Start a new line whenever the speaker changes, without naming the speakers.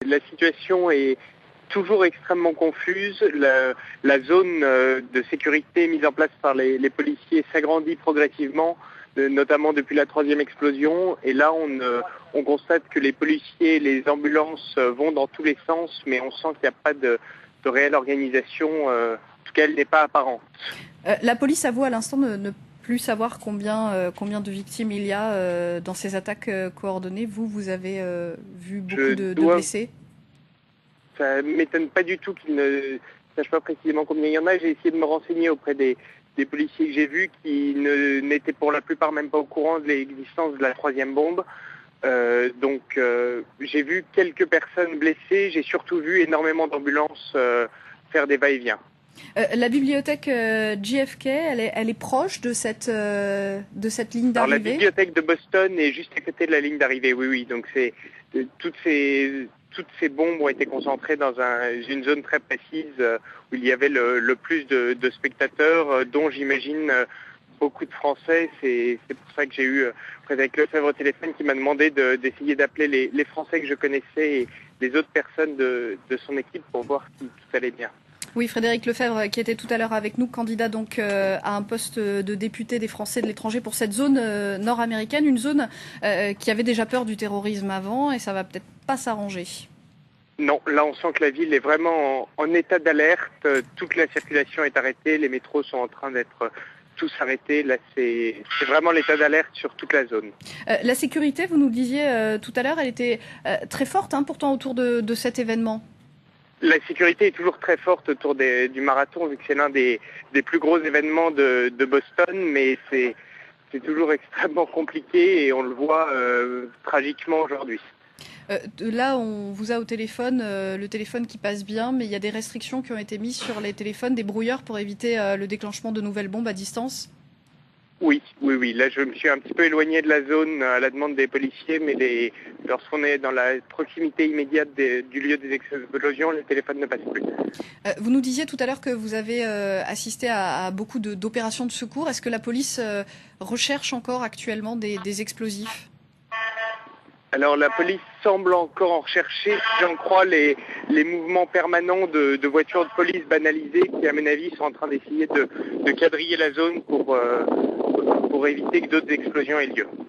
la situation est toujours extrêmement confuse. La zone de sécurité mise en place par les policiers s'agrandit progressivement, notamment depuis la troisième explosion. Et là, on constate que les policiers et les ambulances vont dans tous les sens, mais on sent qu'il n'y a pas de réelle organisation. En tout cas, elle n'est pas apparente.
La police avoue à l'instant ne plus savoir combien de victimes il y a dans ces attaques coordonnées. Vous avez vu beaucoup de blessés?
Ça ne m'étonne pas du tout qu'ils ne sachent pas précisément combien il y en a. J'ai essayé de me renseigner auprès des policiers que j'ai vus qui n'étaient pour la plupart même pas au courant de l'existence de la troisième bombe. Donc j'ai vu quelques personnes blessées. J'ai surtout vu énormément d'ambulances faire des va-et-vient.
La bibliothèque JFK, elle est proche de cette ligne d'arrivée.
Alors la bibliothèque de Boston est juste à côté de la ligne d'arrivée, oui. Donc toutes ces bombes ont été concentrées dans une zone très précise où il y avait le plus de spectateurs, dont j'imagine beaucoup de Français. C'est pour ça que j'ai eu Frédéric Lefebvre au téléphone qui m'a demandé d'essayer d'appeler les Français que je connaissais et les autres personnes de son équipe pour voir si tout allait bien.
Oui, Frédéric Lefebvre, qui était tout à l'heure avec nous, candidat donc à un poste de député des Français de l'étranger pour cette zone nord-américaine, une zone qui avait déjà peur du terrorisme avant, et ça va peut-être pas s'arranger.
Non, là on sent que la ville est vraiment en état d'alerte, toute la circulation est arrêtée, les métros sont en train d'être tous arrêtés, là c'est vraiment l'état d'alerte sur toute la zone.
La sécurité, vous nous le disiez tout à l'heure, elle était très forte pourtant autour de cet événement.
La sécurité est toujours très forte autour du marathon, vu que c'est l'un des plus gros événements de Boston, mais c'est toujours extrêmement compliqué et on le voit tragiquement aujourd'hui.
Là, on vous a au téléphone, le téléphone qui passe bien, mais il y a des restrictions qui ont été mises sur les téléphones, des brouilleurs pour éviter le déclenchement de nouvelles bombes à distance.
Oui. Là, je me suis un petit peu éloigné de la zone à la demande des policiers, mais lorsqu'on est dans la proximité immédiate du lieu des explosions, le téléphone ne passe plus.
Vous nous disiez tout à l'heure que vous avez assisté à beaucoup d'opérations de secours. Est-ce que la police recherche encore actuellement des explosifs ?
Alors la police semble encore en rechercher, si j'en crois, les mouvements permanents de voitures de police banalisées qui, à mon avis, sont en train d'essayer de quadriller la zone pour éviter que d'autres explosions aient lieu.